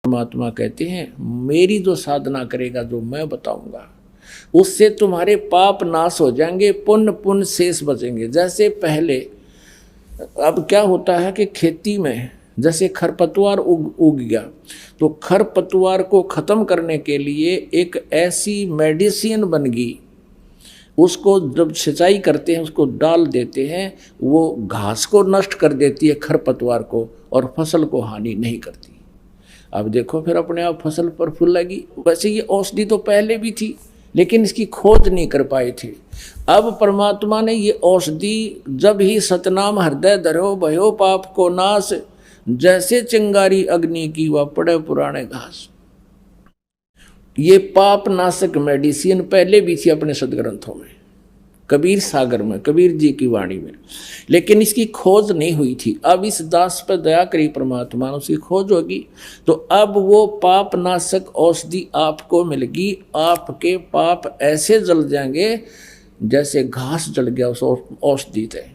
परमात्मा कहते हैं मेरी जो साधना करेगा, जो मैं बताऊंगा, उससे तुम्हारे पाप नाश हो जाएंगे, पुण्य पुण्य शेष बचेंगे। जैसे पहले, अब क्या होता है कि खेती में जैसे खरपतवार उग गया, तो खरपतवार को खत्म करने के लिए एक ऐसी मेडिसिन बन गई, उसको जब सिंचाई करते हैं, उसको डाल देते हैं, वो घास को नष्ट कर देती है, खरपतवार को, और फसल को हानि नहीं करती। अब देखो फिर अपने आप फसल पर फूल लगी। वैसे ये औषधि तो पहले भी थी, लेकिन इसकी खोज नहीं कर पाए थे। अब परमात्मा ने ये औषधि, जब ही सतनाम हृदय धरो भयो पाप को नाश, जैसे चिंगारी अग्नि की वह पड़े पुराने घास। ये पाप नाशक मेडिसिन पहले भी थी अपने सदग्रंथों में, कबीर सागर में, कबीर जी की वाणी में, लेकिन इसकी खोज नहीं हुई थी। अब इस दास पर दया करी परमात्मा ने, उसकी खोज होगी, तो अब वो पाप नाशक औषधि आपको मिलेगी। आपके पाप ऐसे जल जाएंगे जैसे घास जल गया उस औषधि थे,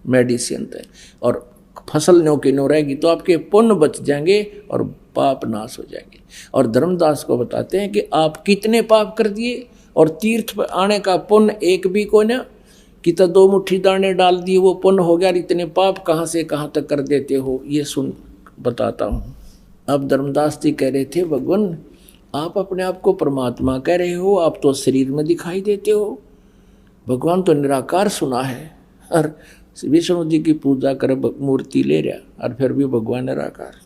मेडिसिन थे, और फसल न्यो की न्यो रहेगी, तो आपके पुण्य बच जाएंगे और पाप नाश हो जाएंगे। और धर्मदास को बताते हैं कि आप कितने पाप कर दिए, और तीर्थ पर आने का पुण्य एक भी को ना, कि तो 2 मुट्ठी दाने डाल दिए वो पुण्य हो गया, इतने पाप कहाँ से कहाँ तक कर देते हो, ये सुन बताता हूँ। अब धर्मदास जी कह रहे थे, भगवान आप अपने आप को परमात्मा कह रहे हो, आप तो शरीर में दिखाई देते हो, भगवान तो निराकार सुना है, और विष्णु जी की पूजा कर मूर्ति ले रहा, और फिर भी भगवान निराकार।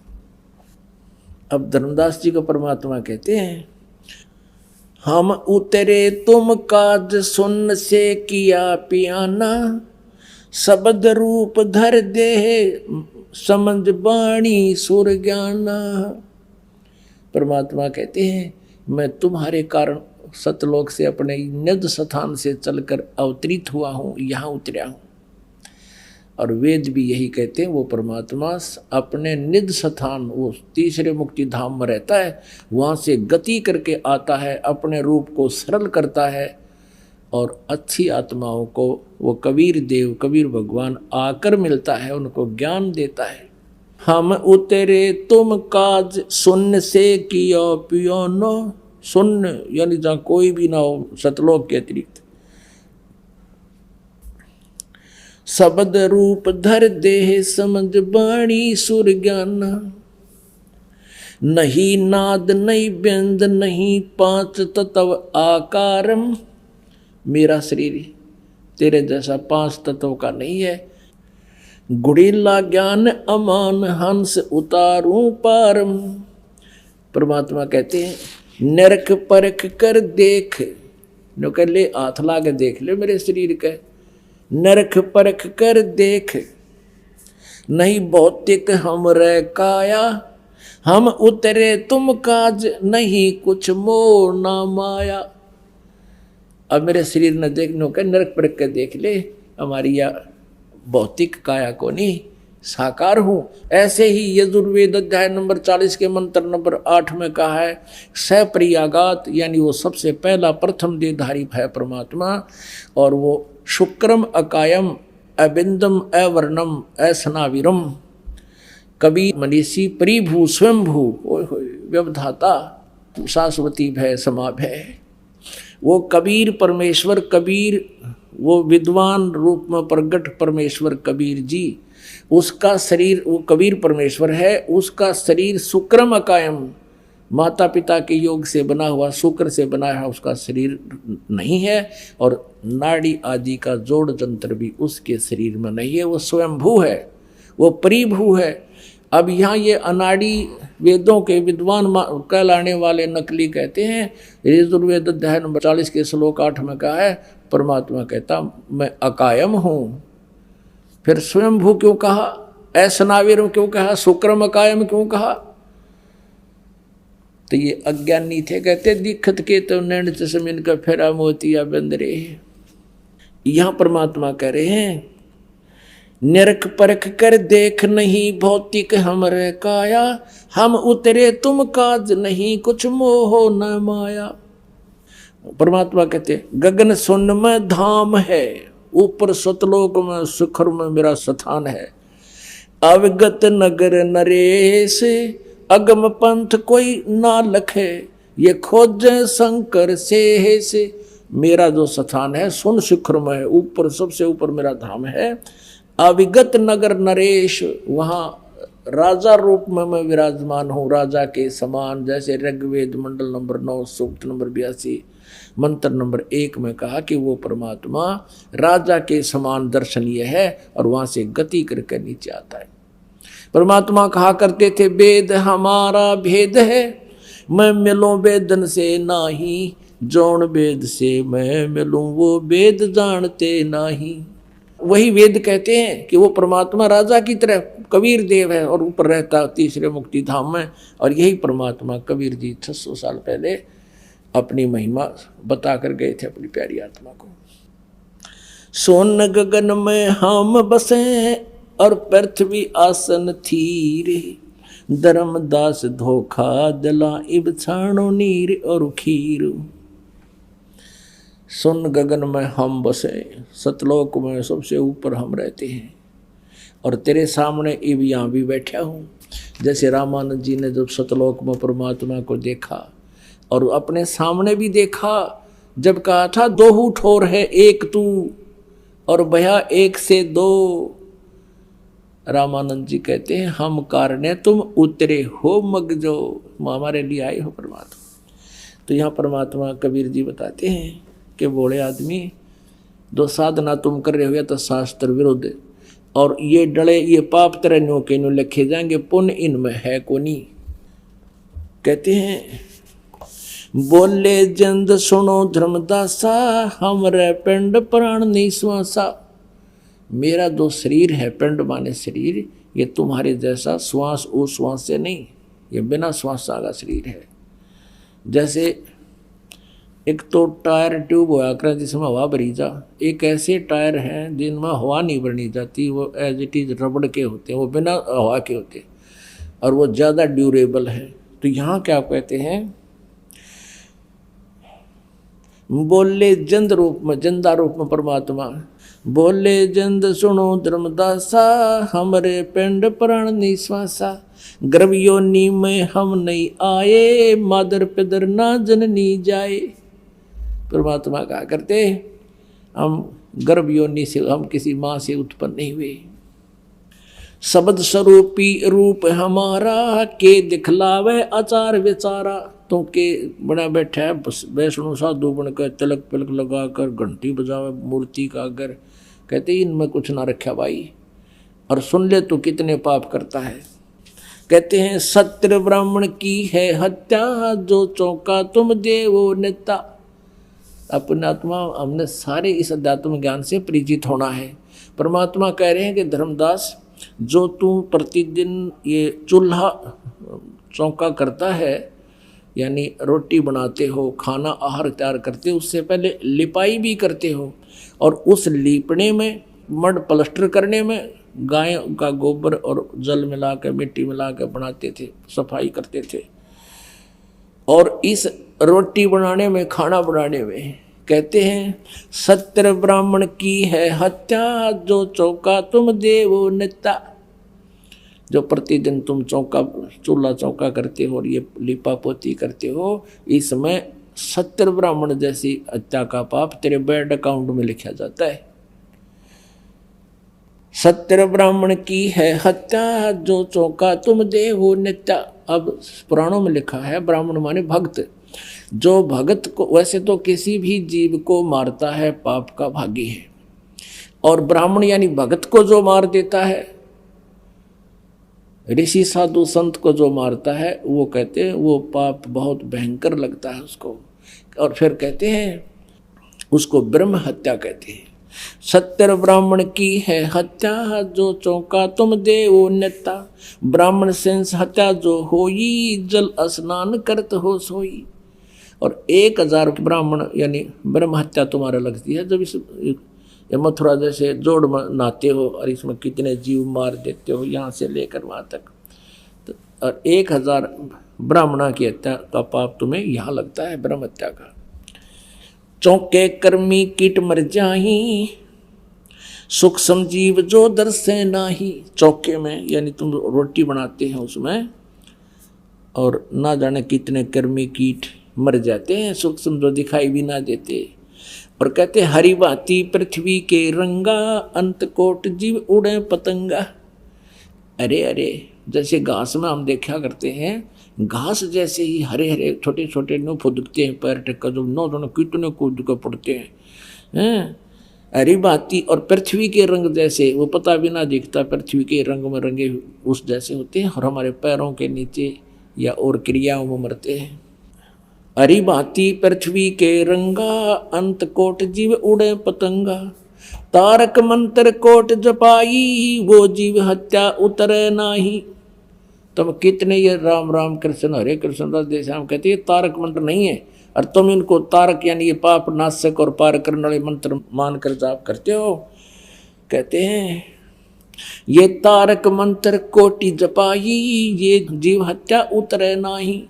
अब धर्मदास जी को परमात्मा कहते हैं, हम उतरे तुम काज सुन से किया पियाना, शब्द रूप धर दे समझ बाणी सुर ज्ञाना। परमात्मा कहते हैं मैं तुम्हारे कारण सतलोक से अपने निज स्थान से चलकर अवतरित हुआ हूँ, यहाँ उतरा हूँ। और वेद भी यही कहते हैं, वो परमात्मा अपने निज स्थान, वो तीसरे मुक्ति धाम में रहता है, वहाँ से गति करके आता है, अपने रूप को सरल करता है, और अच्छी आत्माओं को वो कबीर देव, कबीर भगवान आकर मिलता है, उनको ज्ञान देता है। हम उतरे तुम काज सुन से कियो पियो नो, सुन यानी जहाँ कोई भी ना हो सतलोक के अतिरिक्त, शब्द रूप धर देह समझ बाणी सुर ज्ञाना। नहीं नाद नहीं व्यंज नहीं 5 तत्व आकारम, मेरा शरीर तेरे जैसा 5 तत्वों का नहीं है। गुड़ीला ज्ञान अमान हंस उतारूं पारम। परमात्मा कहते हैं नरक परख कर देख, नो कर ले हाथ ला के देख ले मेरे शरीर का, नरक परख कर देख, नहीं भौतिक हमरे काया, हम उतरे तुम काज नहीं कुछ मोह ना माया। अब मेरे शरीर न देखने का नरक परख कर देख ले, हमारी या भौतिक काया को नहीं, साकार हूँ। ऐसे ही यजुर्वेद अध्याय नंबर 40 के मंत्र नंबर 8 में कहा है, सप्रियागात, यानी वो सबसे पहला प्रथम देहधारी है परमात्मा, और वो शुक्रम अकायम अबिंदम अवर्णम असनाविरम, कवि मनीषी परिभू स्वयंभू, व्यवधाता शाश्वती भय समाभय। वो कबीर परमेश्वर, कबीर वो विद्वान रूप में प्रगट परमेश्वर कबीर जी, उसका शरीर वो कबीर परमेश्वर है, उसका शरीर शुक्रम अकायम, माता पिता के योग से बना हुआ, शुक्र से बना हुआ उसका शरीर नहीं है, और नाड़ी आदि का जोड़ जंत्र भी उसके शरीर में नहीं है, वो स्वयंभू है, वो परिभू है। अब यहाँ ये अनाड़ी वेदों के विद्वान कहलाने वाले नकली कहते हैं, यजुर्वेद अध्याय नंबर 40 के श्लोक 8 में कहा है, परमात्मा कहता मैं अकायम हूँ। फिर स्वयंभू क्यों कहा, असनाविर क्यों कहा, शुक्रम अकायम क्यों कहा? तो ये अज्ञानी थे, कहते दिखत के तो नैन चश्मिन का फेरा मोतिया बंदरे। यहाँ परमात्मा कह रहे हैं नरक परख कर देख नहीं भौतिक हमरे काया, हम उतरे तुम काज नहीं कुछ मोह न माया। परमात्मा कहते गगन सुन में धाम है, ऊपर सतलोक में शिखर में मेरा स्थान है। अवगत नगर नरेश अगम पंथ कोई ना लखे, ये खोजे शंकर से। मेरा जो स्थान है सुन शिखर में है, ऊपर सबसे ऊपर मेरा धाम है। अविगत नगर नरेश, वहाँ राजा रूप में मैं विराजमान हूँ, राजा के समान। जैसे ऋग्वेद मंडल नंबर 9 सूक्त नंबर 82 मंत्र नंबर 1 में कहा कि वो परमात्मा राजा के समान दर्शनीय है और वहाँ से गति करके नीचे आता है। परमात्मा कहा करते थे वेद हमारा भेद है, मैं मिलूं वेदन से नाही, जौन वेद से मैं मिलूं वो वेद जानते नाही। वही वेद कहते हैं कि वो परमात्मा राजा की तरह कबीर देव है और ऊपर रहता तीसरे मुक्ति धाम में। और यही परमात्मा कबीर जी 600 साल पहले अपनी महिमा बता कर गए थे अपनी प्यारी आत्मा को। सोन गगन में हम बसे और पृथ्वी आसन थीरे, धर्मदास धोखा दिला इब छाणो नीर और खीर। सुन गगन में हम बसे, सतलोक में सबसे ऊपर हम रहते हैं और तेरे सामने इब यहाँ भी बैठा हूँ। जैसे रामानंद जी ने जब सतलोक में परमात्मा को देखा और अपने सामने भी देखा, जब कहा था दो ठोर है एक तू और भया एक से दो। रामानंद जी कहते हैं हम कारणे तुम उतरे हो मगजो, हमारे लिए आए हो परमात्मा। तो यहाँ परमात्मा कबीर जी बताते हैं कि बोले आदमी, जो साधना तुम कर रहे हो या तो शास्त्र विरुद्ध, और ये डले ये पाप तेरे नो के नो लिखे जाएंगे, पुण्य इनमें है को नहीं। कहते हैं बोले जंद सुनो धर्मदासा, हमरे पिंड प्राण निश्वासा। मेरा जो शरीर है, पिंड माने शरीर, ये तुम्हारे जैसा श्वास उश्वास से नहीं, ये बिना श्वास का शरीर है। जैसे एक तो टायर ट्यूब होया कर जिसमें हवा भरी जा, एक ऐसे टायर हैं जिनमें हवा नहीं भरनी जाती, वो एज इट इज रबड़ के होते हैं, वो बिना हवा के होते हैं और वो ज़्यादा ड्यूरेबल है। तो यहाँ क्या कहते हैं, बोले जंद रूप में, जंदा रूप में परमात्मा बोले जंद सुनो धर्मदासा, हमरे पिंड प्राण निश्वासा। गर्भ योनि में हम नहीं आए, मादर पिदर ना जननी जाए। परमात्मा कहा करते हम गर्भ योनि से, हम किसी माँ से उत्पन्न नहीं हुए। शब्द स्वरूपी रूप हमारा, के दिखलावे आचार विचारा। तो के बना बैठा है वैष्णो साधु बनकर, तिलक पिलक लगा कर घंटी बजावे मूर्ति का अगर, कहते इनमें कुछ ना रखा भाई, और सुन ले तो कितने पाप करता है। कहते हैं सत्य ब्राह्मण की है हत्या, जो चौका तुम देवो नेता। अपने आत्मा हमने सारे इस अध्यात्म ज्ञान से परिचित होना है। परमात्मा कह रहे हैं कि धर्मदास, जो तू प्रतिदिन ये चूल्हा चौका करता है, यानी रोटी बनाते हो, खाना आहार तैयार करते हो, उससे पहले लिपाई भी करते हो, और उस लीपने में, मड प्लास्टर करने में गाय का गोबर और जल मिला के, मिट्टी मिला के बनाते थे, सफाई करते थे। और इस रोटी बनाने में, खाना बनाने में कहते हैं सत्य ब्राह्मण की है हत्या, जो चौका तुम देवो नेता। जो प्रतिदिन तुम चौका चूल्हा चौका करते हो और ये लिपा पोती करते हो, इसमें सत्य ब्राह्मण जैसी हत्या का पाप तेरे बैंक अकाउंट में लिखा जाता है। सत्य ब्राह्मण की है हत्या, जो चौका तुम देवो नित्या। अब पुराणों में लिखा है ब्राह्मण माने भक्त, जो भगत को, वैसे तो किसी भी जीव को मारता है पाप का भागी है, और ब्राह्मण यानी भगत को जो मार देता है, ऋषि साधु संत को जो मारता है, वो कहते हैं वो पाप बहुत भयंकर लगता है उसको, और फिर कहते हैं उसको ब्रह्म हत्या कहते हैं। सत्य ब्राह्मण की है हत्या, जो चौका तुम देवो नेता। ब्राह्मण सेंस हत्या जो होई, जल स्नान करत हो सोई। और 1000 ब्राह्मण यानी ब्रह्म हत्या तुम्हारा लगती है जब इस मथुरा जैसे जोड़ में नहाते हो और इसमें कितने जीव मार देते हो, यहाँ से लेकर वहाँ तक। तो और 1000 ब्राह्मणा की हत्या का पाप तुम्हें यहाँ लगता है, ब्रह्म हत्या का। चौके कर्मी कीट मर जाही, सूक्ष्म जीव जो दर से नाही। चौके में यानी तुम रोटी बनाते हैं उसमें और ना जाने कितने कर्मी कीट मर जाते हैं, सूक्ष्म जो दिखाई भी ना देते। और कहते हरी भांति पृथ्वी के रंगा, अंत कोट जीव उड़े पतंगा। अरे अरे, जैसे घास में हम देखा करते हैं, घास जैसे ही हरे हरे छोटे छोटे नो फुदकते हैं, पैर टेका जो नो दोनों कितने कूद के पड़ते हैं। हरी भांति और पृथ्वी के रंग जैसे, वो पता भी ना दिखता, पृथ्वी के रंग में रंगे उस जैसे होते हैं, और हमारे पैरों के नीचे या और क्रियाओं में मरते हैं। हरी भांति पृथ्वी के रंगा, अंत कोट जीव उड़े पतंगा। तारक मंत्र कोट जपाई, वो जीव हत्या उतरे नाही। तुम कितने ये राम राम कृष्ण हरे कृष्ण राधे श्याम कहते, ये तारक मंत्र नहीं है, और तुम इनको तारक यानी ये पाप नाशक और पार करने वाले मंत्र मानकर जाप करते हो। कहते हैं ये तारक मंत्र कोटि जपाई, ये जीव हत्या उतरे नाही।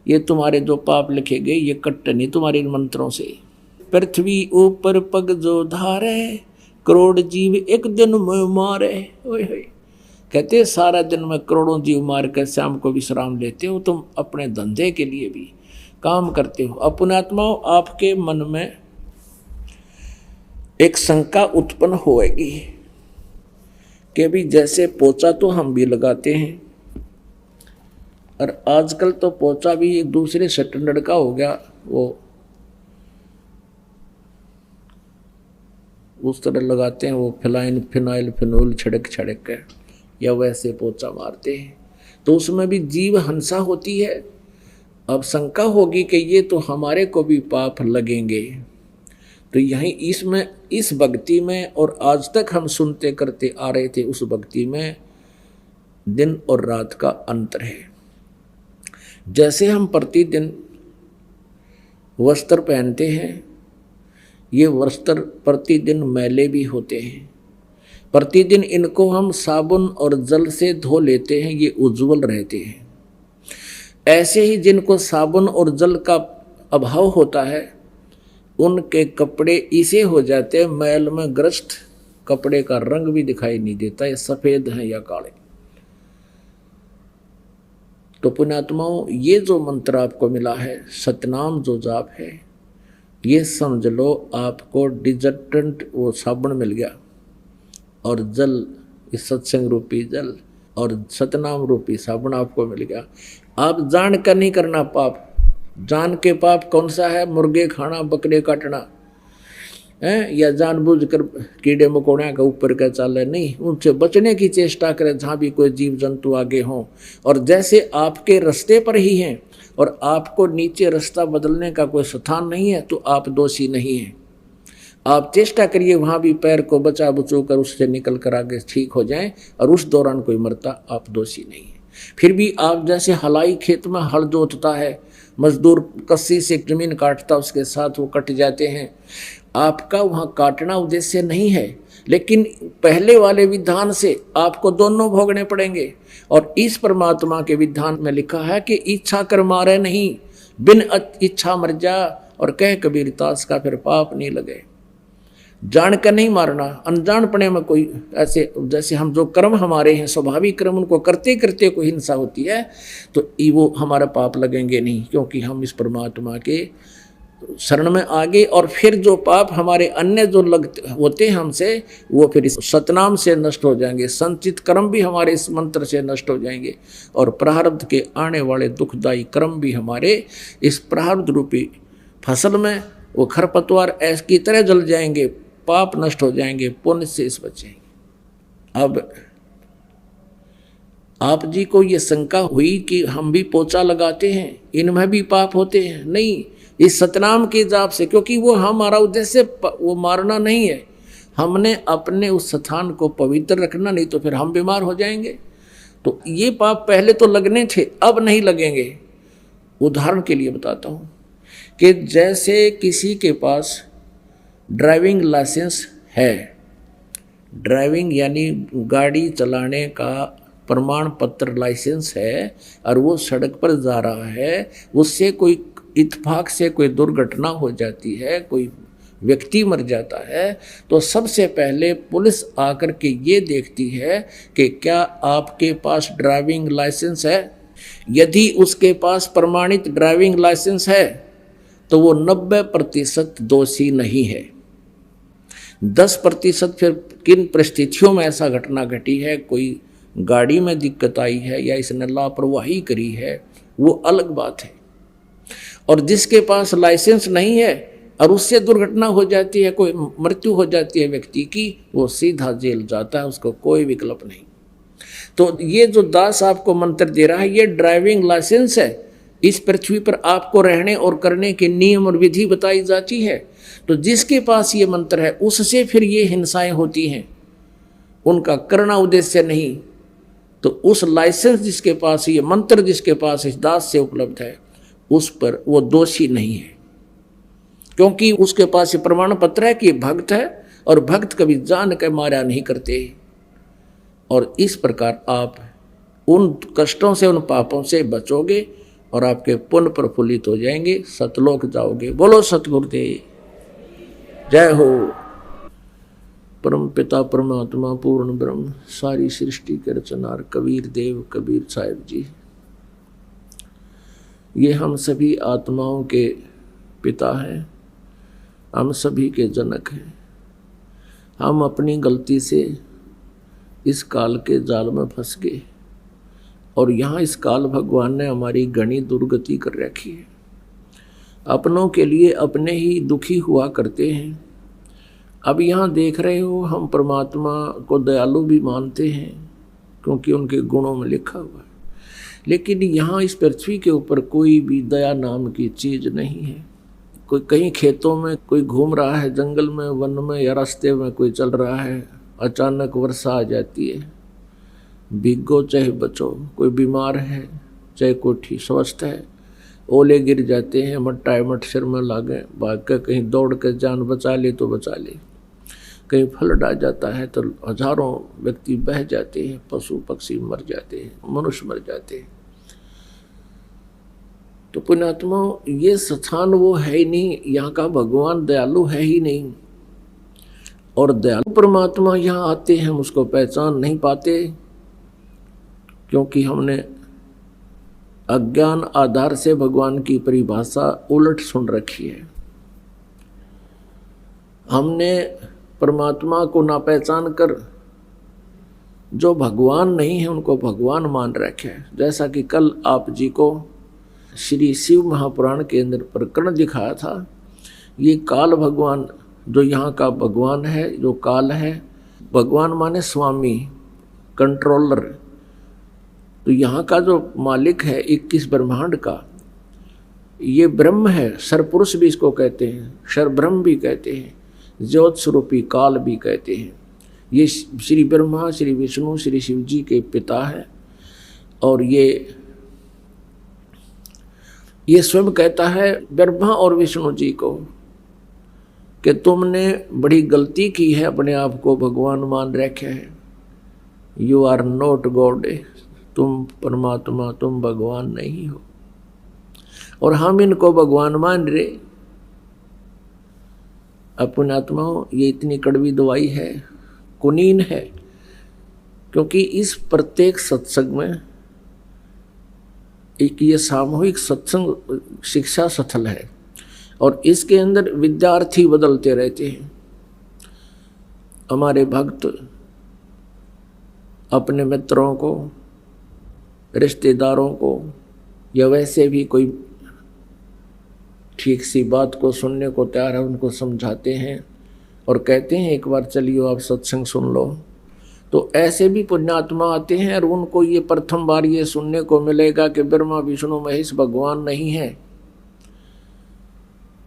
ये तुम्हारे जो पाप लिखे गए ये कट नहीं तुम्हारे इन मंत्रों से। पृथ्वी ऊपर पग जो धारे, करोड़ जीव एक दिन में मारे। ओए होए, कहते सारा दिन में करोड़ों जीव मार कर शाम को विश्राम लेते हो, तुम अपने धंधे के लिए भी काम करते हो। अपने आत्माओं, आपके मन में एक शंका उत्पन्न होएगी कि भी जैसे पोचा तो हम भी लगाते हैं, और आजकल तो पोचा भी एक दूसरे स्टैंडर्ड का हो गया, वो उस तरह लगाते हैं, वो फिनाइल फिनोल छिड़क के या वैसे पोचा मारते हैं, तो उसमें भी जीव हिंसा होती है। अब शंका होगी कि ये तो हमारे को भी पाप लगेंगे। तो यहीं इसमें, इस भक्ति में, और आज तक हम सुनते करते आ रहे थे उस भक्ति में दिन और रात का अंतर है। जैसे हम प्रतिदिन वस्त्र पहनते हैं, ये वस्त्र प्रतिदिन मैले भी होते हैं, प्रतिदिन इनको हम साबुन और जल से धो लेते हैं, ये उज्जवल रहते हैं। ऐसे ही जिनको साबुन और जल का अभाव होता है, उनके कपड़े इसे हो जाते हैं मैल में ग्रस्त, कपड़े का रंग भी दिखाई नहीं देता, ये सफ़ेद हैं या काले। तो पुण्यात्माओं, ये जो मंत्र आपको मिला है, सतनाम जो जाप है, ये समझ लो आपको डिटर्जेंट वो साबुन मिल गया, और जल, इस सत्संग रूपी जल और सतनाम रूपी साबुन आपको मिल गया। आप जान कर नहीं करना पाप। जान के पाप कौन सा है? मुर्गे खाना, बकरे काटना है, या जानबूझकर कीड़े मकोड़ों का ऊपर का चाले नहीं, उनसे बचने की चेष्टा करें जहाँ भी कोई जीव जंतु आगे हों। और जैसे आपके रास्ते पर ही हैं और आपको नीचे रास्ता बदलने का कोई स्थान नहीं है, तो आप दोषी नहीं हैं। आप चेष्टा करिए वहाँ भी पैर को बचा बचो कर उससे निकल कर आगे ठीक हो जाएं, और उस दौरान कोई मरता, आप दोषी नहीं है। फिर भी आप जैसे हलाई खेत में हल जोतता है, मजदूर कस्सी से जमीन काटता, उसके साथ वो कट जाते हैं, आपका वहाँ काटना उद्देश्य नहीं है, लेकिन पहले वाले विधान से आपको दोनों भोगने पड़ेंगे। और इस परमात्मा के विधान में लिखा है कि इच्छा कर मारे नहीं, बिन इच्छा मर जा, और कह कबीर दास का फिर पाप नहीं लगे। जान कर नहीं मारना, अनजानपने में कोई ऐसे, जैसे हम जो कर्म हमारे हैं स्वाभाविक कर्म, उनको करते करते कोई हिंसा होती है, तो वो हमारा पाप लगेंगे नहीं, क्योंकि हम इस परमात्मा के शरण में आगे। और फिर जो पाप हमारे अन्य जो लगते होते हैं हमसे, वो फिर इस सतनाम से नष्ट हो जाएंगे। संचित कर्म भी हमारे इस मंत्र से नष्ट हो जाएंगे, और प्रारब्ध के आने वाले दुखदायी कर्म भी हमारे इस प्रारब्ध रूपी फसल में वो खरपतवार ऐस की तरह जल जाएंगे, पाप नष्ट हो जाएंगे, पुण्य से इस बचेंगे। अब आप जी को ये शंका हुई कि हम भी पोचा लगाते हैं, इनमें भी पाप होते हैं? नहीं, इस सतनाम के जाप से, क्योंकि वो हमारा उद्देश्य वो मारना नहीं है, हमने अपने उस स्थान को पवित्र रखना, नहीं तो फिर हम बीमार हो जाएंगे। तो ये पाप पहले तो लगने थे, अब नहीं लगेंगे। उदाहरण के लिए बताता हूँ कि जैसे किसी के पास ड्राइविंग लाइसेंस है, ड्राइविंग यानी गाड़ी चलाने का प्रमाण पत्र लाइसेंस है, और वो सड़क पर जा रहा है, उससे कोई इत्तेफाक से कोई दुर्घटना हो जाती है, कोई व्यक्ति मर जाता है, तो सबसे पहले पुलिस आकर के ये देखती है कि क्या आपके पास ड्राइविंग लाइसेंस है। यदि उसके पास प्रमाणित ड्राइविंग लाइसेंस है तो वो 90% दोषी नहीं है। 10% फिर किन परिस्थितियों में ऐसा घटना घटी है, कोई गाड़ी में दिक्कत आई है या इसने लापरवाही करी है, वो अलग बात है। और जिसके पास लाइसेंस नहीं है और उससे दुर्घटना हो जाती है, कोई मृत्यु हो जाती है व्यक्ति की, वो सीधा जेल जाता है, उसको कोई विकल्प नहीं। तो ये जो दास आपको मंत्र दे रहा है, ये ड्राइविंग लाइसेंस है। इस पृथ्वी पर आपको रहने और करने के नियम और विधि बताई जाती है। तो जिसके पास ये मंत्र है उससे फिर ये हिंसाएं होती हैं, उनका करना उद्देश्य नहीं। तो उस लाइसेंस जिसके पास, ये मंत्र जिसके पास इस दास से उपलब्ध है, उस पर वो दोषी नहीं है, क्योंकि उसके पास ये प्रमाण पत्र है कि भक्त है, और भक्त कभी जान के मारा नहीं करते। और इस प्रकार आप उन कष्टों से, उन पापों से बचोगे और आपके पुण्य प्रफुल्लित हो जाएंगे, सतलोक जाओगे। बोलो सतगुरुदेव जय हो। परम पिता परमात्मा पूर्ण ब्रह्म, सारी सृष्टि के रचनार कबीर देव कबीर साहिब जी, ये हम सभी आत्माओं के पिता हैं, हम सभी के जनक हैं। हम अपनी गलती से इस काल के जाल में फंस गए और यहाँ इस काल भगवान ने हमारी घनी दुर्गति कर रखी है। अपनों के लिए अपने ही दुखी हुआ करते हैं। अब यहाँ देख रहे हो, हम परमात्मा को दयालु भी मानते हैं क्योंकि उनके गुणों में लिखा हुआ है, लेकिन यहाँ इस पृथ्वी के ऊपर कोई भी दया नाम की चीज नहीं है। कोई कहीं खेतों में कोई घूम रहा है, जंगल में, वन में या रास्ते में कोई चल रहा है, अचानक वर्षा आ जाती है, भीगो चाहे बचो। कोई बीमार है चाहे कोई ठीक स्वस्थ है, ओले गिर जाते हैं, मट्टा मट सिर में लागे, भाग कर कहीं दौड़ कर जान बचा ले तो बचा ले। कहीं फ्लड आ जाता है तो हजारों व्यक्ति बह जाते हैं, पशु पक्षी मर जाते हैं, मनुष्य मर जाते हैं। तो पुण्यात्मा, ये स्थान वो है ही नहीं, यहाँ का भगवान दयालु है ही नहीं। और दयालु परमात्मा यहाँ आते हैं, हम उसको पहचान नहीं पाते क्योंकि हमने अज्ञान आधार से भगवान की परिभाषा उलट सुन रखी है। हमने परमात्मा को ना पहचान कर जो भगवान नहीं है उनको भगवान मान रखे है। जैसा कि कल आप जी को श्री शिव महापुराण के अंदर प्रकरण दिखाया था, ये काल भगवान जो यहाँ का भगवान है, जो काल है, भगवान माने स्वामी, कंट्रोलर। तो यहाँ का जो मालिक है 21 ब्रह्मांड का, ये ब्रह्म है, सरपुरुष भी इसको कहते हैं, सरब्रह्म भी कहते हैं, ज्योत स्वरूपी काल भी कहते हैं। ये श्री ब्रह्मा, श्री विष्णु, श्री शिव जी के पिता है। और ये स्वयं कहता है ब्रह्मा और विष्णु जी को कि तुमने बड़ी गलती की है, अपने आप को भगवान मान रखे है। यू आर नॉट गॉड, तुम परमात्मा, तुम भगवान नहीं हो। और हम इनको भगवान मान रहे। अपने आत्माओं, ये इतनी कड़वी दवाई है, कुनीन है, क्योंकि इस प्रत्येक सत्संग में एक ये सामूहिक सत्संग शिक्षा स्थल है और इसके अंदर विद्यार्थी बदलते रहते हैं। हमारे भक्त अपने मित्रों को, रिश्तेदारों को या वैसे भी कोई ठीक सी बात को सुनने को तैयार है, उनको समझाते हैं और कहते हैं एक बार चलिए आप सत्संग सुन लो। तो ऐसे भी पुण्यात्मा आते हैं और उनको ये प्रथम बार ये सुनने को मिलेगा कि ब्रह्मा विष्णु महेश भगवान नहीं है।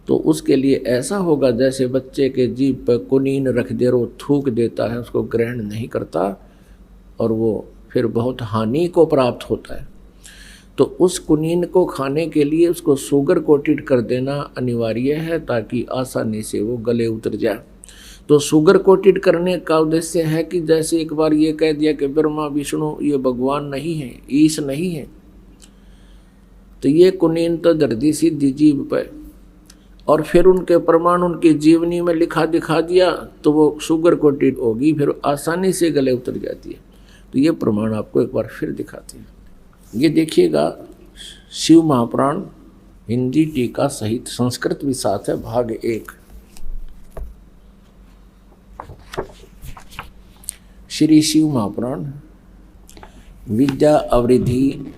तो उसके लिए ऐसा होगा जैसे बच्चे के जीभ पर कुनीन रख दे, वो थूक देता है, उसको ग्रहण नहीं करता और वो फिर बहुत हानि को प्राप्त होता है। तो उस कुनीन को खाने के लिए उसको शुगर कोटेड कर देना अनिवार्य है ताकि आसानी से वो गले उतर जाए। तो शुगर कोटेड करने का उद्देश्य है कि जैसे एक बार ये कह दिया कि ब्रह्मा विष्णु ये भगवान नहीं है, ईश नहीं है, तो ये कुनीन तो दर्दी सीधी जीव पे, और फिर उनके प्रमाण उनकी जीवनी में लिखा दिखा दिया तो वो शुगर कोटेड होगी, फिर आसानी से गले उतर जाती है। तो ये प्रमाण आपको एक बार फिर दिखाते हैं। ये देखिएगा शिव महापुराण हिंदी टीका सहित संस्कृत भी साथ है, भाग 1। श्री शिव महापुराण विद्या अवृद्धि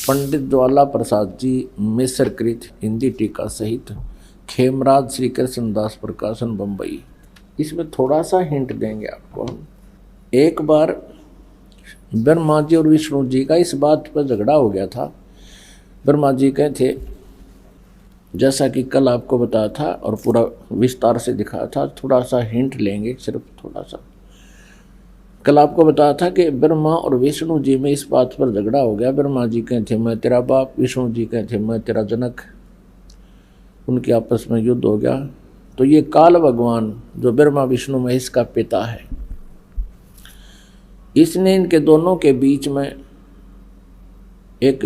पंडित ज्वाला प्रसाद जी मिश्रकृत हिंदी टीका सहित खेमराज श्री कृष्णदास प्रकाशन बम्बई। इसमें थोड़ा सा हिंट देंगे आपको हम। एक बार ब्रह्मा जी और विष्णु जी का इस बात पर झगड़ा हो गया था। ब्रह्मा जी कहे थे, जैसा कि कल आपको बताया था और पूरा विस्तार से दिखाया था, थोड़ा सा हिंट लेंगे, सिर्फ थोड़ा सा। कल आपको बताया था कि ब्रह्मा और विष्णु जी में इस बात पर झगड़ा हो गया। ब्रह्मा जी कहे थे मैं तेरा बाप, विष्णु जी कहे थे मैं तेरा जनक। उनके आपस में युद्ध हो गया। तो ये काल भगवान जो ब्रह्मा विष्णु महेश का पिता है, इसने इनके दोनों के बीच में एक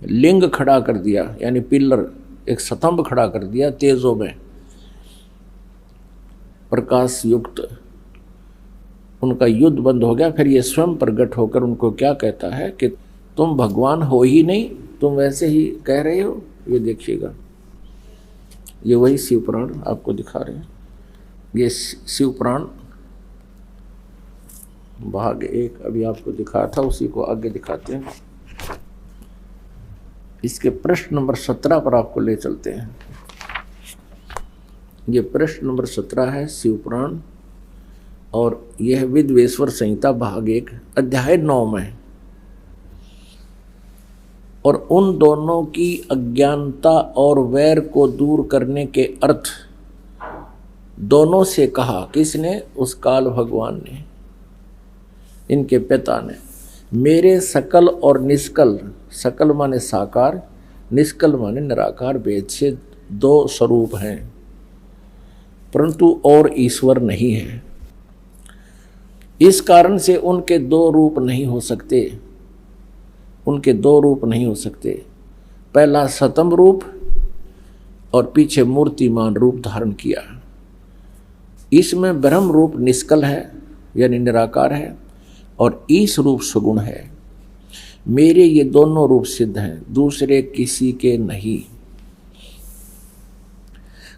लिंग खड़ा कर दिया, यानी पिलर, एक स्तंभ खड़ा कर दिया तेजों में प्रकाश युक्त। उनका युद्ध बंद हो गया। फिर ये स्वयं प्रकट होकर उनको क्या कहता है कि तुम भगवान हो ही नहीं, तुम वैसे ही कह रहे हो। ये देखिएगा, ये वही शिव पुराण आपको दिखा रहे हैं। ये शिव पुराण भाग 1 अभी आपको दिखाया था, उसी को आगे दिखाते हैं। इसके प्रश्न नंबर 17 पर आपको ले चलते हैं। ये प्रश्न नंबर 17 है शिव पुराण, और यह विद्वेश्वर संहिता भाग 1 अध्याय 9 में। और उन दोनों की अज्ञानता और वैर को दूर करने के अर्थ दोनों से कहा। किसने? उस काल भगवान ने, इनके पिता ने। मेरे सकल और निष्कल, सकल माने साकार, निष्कल माने निराकार, भेद से 2 स्वरूप हैं, परंतु और ईश्वर नहीं है। इस कारण से उनके 2 रूप नहीं हो सकते। उनके 2 रूप नहीं हो सकते। पहला सतम रूप और पीछे मूर्तिमान रूप धारण किया। इसमें ब्रह्म रूप निष्कल है, यानी निराकार है, और ईश रूप सगुण है। मेरे ये दोनों रूप सिद्ध हैं, दूसरे किसी के नहीं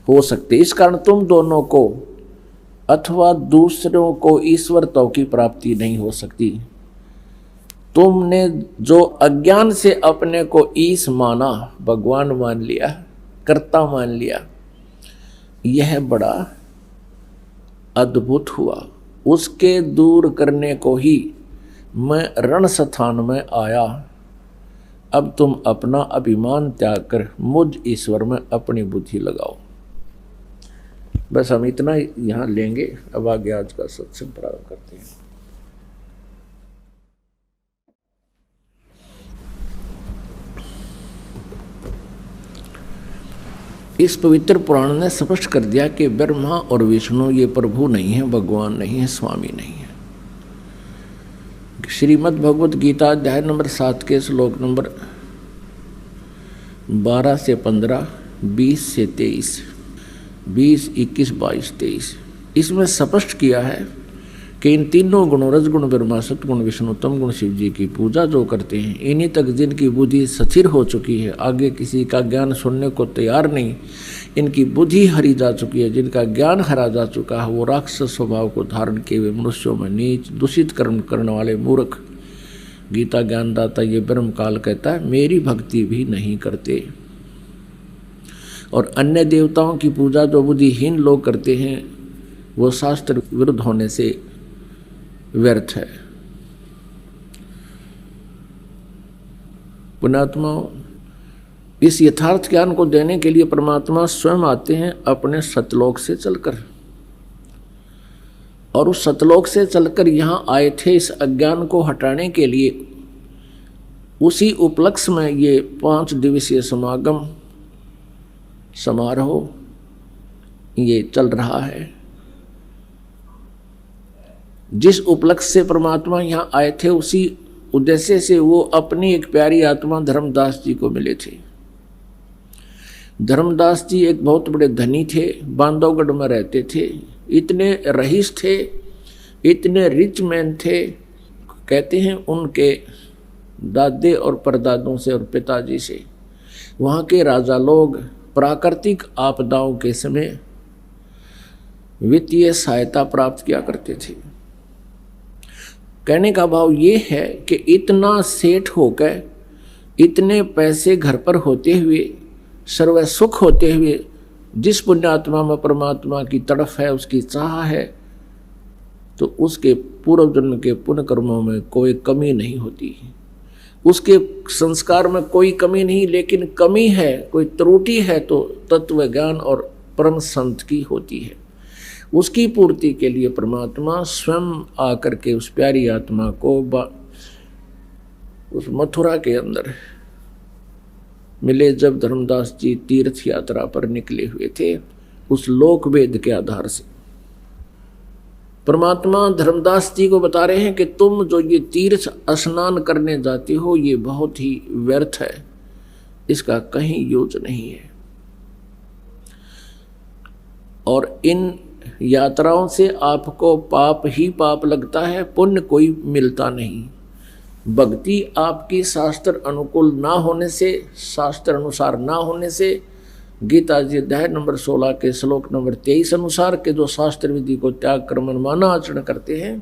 हो सकते। इस कारण तुम दोनों को अथवा दूसरों को ईश्वरत्व की प्राप्ति नहीं हो सकती। तुमने जो अज्ञान से अपने को ईश माना, भगवान मान लिया, कर्ता मान लिया, यह बड़ा अद्भुत हुआ। उसके दूर करने को ही मैं रण स्थान में आया। अब तुम अपना अभिमान त्याग कर मुझ ईश्वर में अपनी बुद्धि लगाओ। बस हम इतना यहाँ लेंगे। अब आगे आज का सत्संग प्रारंभ करते हैं। इस पवित्र पुराण ने स्पष्ट कर दिया कि ब्रह्मा और विष्णु ये प्रभु नहीं है, भगवान नहीं है, स्वामी नहीं है। श्रीमद् भगवत गीता अध्याय नंबर 7 के श्लोक नंबर 12 से 15, 20 से 23, 20, 21, 22, 23 इसमें स्पष्ट किया है कि इन तीनों गुणों रजगुण ब्रह्मा, सतगुण विष्णु, तम गुण शिव जी की पूजा जो करते हैं, इन्हीं तक जिनकी बुद्धि स्थिर हो चुकी है, आगे किसी का ज्ञान सुनने को तैयार नहीं, इनकी बुद्धि हरी जा चुकी है, जिनका ज्ञान हरा जा चुका है, वो राक्षस स्वभाव को धारण किए हुए मनुष्यों में नीच दूषित कर्म करने वाले मूर्ख, गीता ज्ञानदाता ये ब्रह्म काल कहता है, मेरी भक्ति भी नहीं करते। और अन्य देवताओं की पूजा जो बुद्धिहीन लोग करते हैं, वो शास्त्र विरुद्ध होने से व्यर्थ है। पुण्यात्मा, इस यथार्थ ज्ञान को देने के लिए परमात्मा स्वयं आते हैं अपने सतलोक से चलकर, और उस सतलोक से चलकर यहाँ आए थे इस अज्ञान को हटाने के लिए। उसी उपलक्ष्य में ये 5 दिवसीय समागम समारोह ये चल रहा है। जिस उपलक्ष्य से परमात्मा यहाँ आए थे, उसी उद्देश्य से वो अपनी एक प्यारी आत्मा धर्मदास जी को मिले थे। धर्मदास जी एक बहुत बड़े धनी थे, बांधवगढ़ में रहते थे, इतने रईस थे, इतने रिच मैन थे, कहते हैं उनके दादे और परदादों से और पिताजी से वहाँ के राजा लोग प्राकृतिक आपदाओं के समय वित्तीय सहायता प्राप्त किया करते थे। कहने का भाव ये है कि इतना सेठ होकर, इतने पैसे घर पर होते हुए, सर्व सुख होते हुए, जिस पुण्यात्मा में परमात्मा की तड़फ है, उसकी चाह है, तो उसके पूर्व जन्म के पुण्य कर्मों में कोई कमी नहीं होती, उसके संस्कार में कोई कमी नहीं। लेकिन कमी है, कोई त्रुटि है तो तत्व ज्ञान और परम संत की होती है। उसकी पूर्ति के लिए परमात्मा स्वयं आकर के उस प्यारी आत्मा को उस मथुरा के अंदर मिले जब धर्मदास जी तीर्थ यात्रा पर निकले हुए थे, उस लोक वेद के आधार से परमात्मा धर्मदास जी को बता रहे हैं कि तुम जो ये तीर्थ स्नान करने जाते हो ये बहुत ही व्यर्थ है, इसका कहीं यूज नहीं है। और इन यात्राओं से आपको पाप ही पाप लगता है, पुण्य कोई मिलता नहीं। भक्ति आपकी शास्त्र अनुकूल ना होने से, शास्त्र अनुसार ना होने से, गीता जी अध्याय नंबर 16 के श्लोक नंबर 23 अनुसार के जो शास्त्र विधि को त्याग कर मनमाना आचरण करते हैं,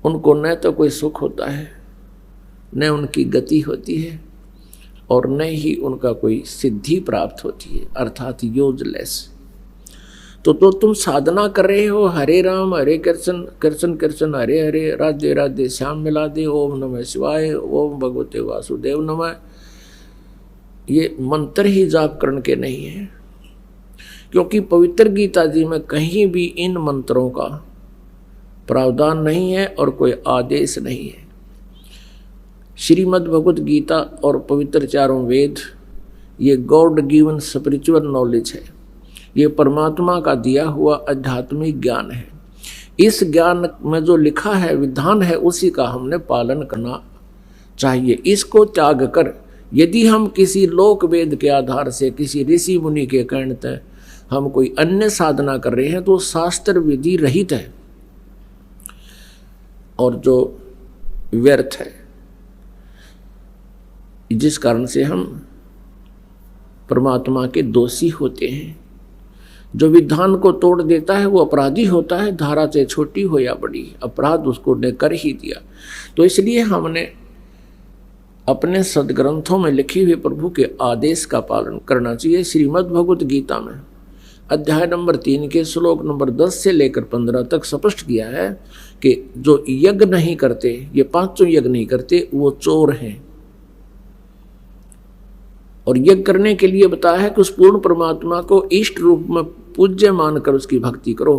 उनको न तो कोई सुख होता है, न उनकी गति होती है, और न ही उनका कोई सिद्धि प्राप्त होती है, अर्थात यूजलेस। तो तुम साधना कर रहे हो, हरे राम हरे कृष्ण कृष्ण कृष्ण हरे हरे, राधे राधे श्याम मिला दे, ओम नमः शिवाय, ओम भगवते वासुदेव नमः, ये मंत्र ही जाप करने के नहीं है। क्योंकि पवित्र गीता जी में कहीं भी इन मंत्रों का प्रावधान नहीं है और कोई आदेश नहीं है। श्रीमद् भगवत गीता और पवित्र चारों वेद ये गॉड गिवन स्पिरिचुअल नॉलेज है, ये परमात्मा का दिया हुआ आध्यात्मिक ज्ञान है। इस ज्ञान में जो लिखा है, विधान है, उसी का हमने पालन करना चाहिए। इसको त्याग कर यदि हम किसी लोक वेद के आधार से, किसी ऋषि मुनि के कहने तक हम कोई अन्य साधना कर रहे हैं तो शास्त्र विधि रहित है और जो व्यर्थ है, जिस कारण से हम परमात्मा के दोषी होते हैं। जो विधान को तोड़ देता है वो अपराधी होता है, धारा से छोटी हो या बड़ी, अपराध उसको ने कर ही दिया। तो इसलिए हमने अपने सदग्रंथों में लिखे हुए प्रभु के आदेश का पालन करना चाहिए। श्रीमद् भगवत गीता में अध्याय नंबर 3 के श्लोक नंबर 10 से लेकर 15 तक स्पष्ट किया है कि जो यज्ञ नहीं करते, ये पांचों यज्ञ नहीं करते, वो चोर हैं। और यज्ञ करने के लिए बताया है कि उस पूर्ण परमात्मा को इष्ट रूप में पूज्य मानकर उसकी भक्ति करो,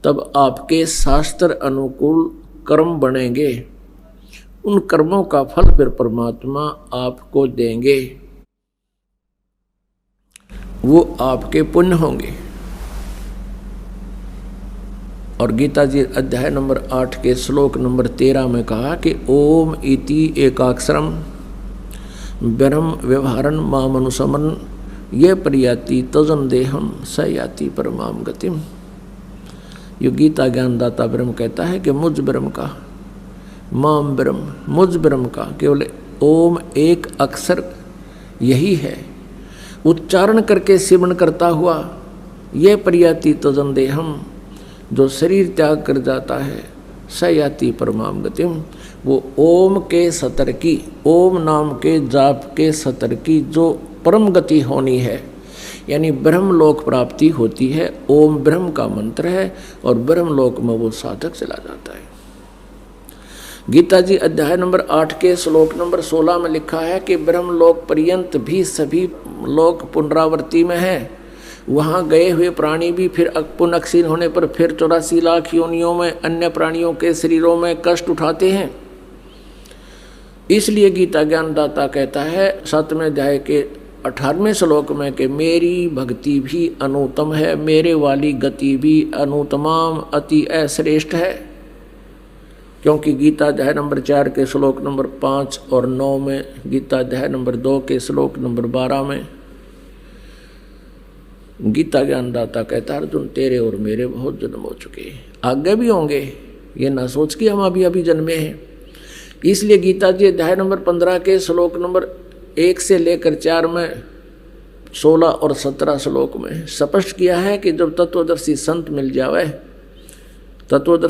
तब आपके शास्त्र अनुकूल कर्म बनेंगे। उन कर्मों का फल फिर परमात्मा आपको देंगे, वो आपके पुण्य होंगे। और गीता जी अध्याय नंबर 8 के श्लोक नंबर 13 में कहा कि ओम इति एकाक्षरम ब्रह्म व्यवहारन मामनुसमन ये प्रयाति तजन देहम स याति परमाम गतिम। ये गीता ज्ञानदाता ब्रह्म कहता है कि मुझ ब्रह्म का, माम ब्रह्म, मुझ ब्रह्म का केवल ओम एक अक्षर यही है, उच्चारण करके सिमरण करता हुआ ये प्रयाति तजन देहम, जो शरीर त्याग कर जाता है, स याति परमाम गतिम, वो ओम के सतर की, ओम नाम के जाप के सतर की जो परम गति होनी है, यानी ब्रह्मलोक प्राप्ति होती है। ओम ब्रह्म का मंत्र है और ब्रह्मलोक में वो साधक चला जाता है। गीता जी अध्याय नंबर 8 के श्लोक नंबर 16 में लिखा है कि ब्रह्मलोक पर्यंत भी सभी लोक पुनरावृत्ति में है। वहाँ गए हुए प्राणी भी फिर पुनः क्षीण होने पर फिर 84 लाख योनियों में अन्य प्राणियों के शरीरों में कष्ट उठाते हैं। इसलिए गीता ज्ञानदाता कहता है 7वें अध्याय के 18वें श्लोक में कि मेरी भक्ति भी अनुत्तम है, मेरे वाली गति भी अनुत्तमाम अति अश्रेष्ठ है। क्योंकि गीता अध्याय नंबर 4 के श्लोक नंबर 5 और 9 में, गीता अध्याय नंबर 2 के श्लोक नंबर 12 में गीता ज्ञानदाता कहता है अर्जुन तेरे और मेरे बहुत जन्म हो चुके हैं, आगे भी होंगे, ये ना सोच कि हम अभी अभी जन्मे हैं। इसलिए गीता जी अध्याय नंबर 15 के श्लोक नंबर 1 से लेकर 4 में 16 और 17 श्लोक में स्पष्ट किया है कि जब तत्वदर्शी संत मिल जावे, तत्वदर्शी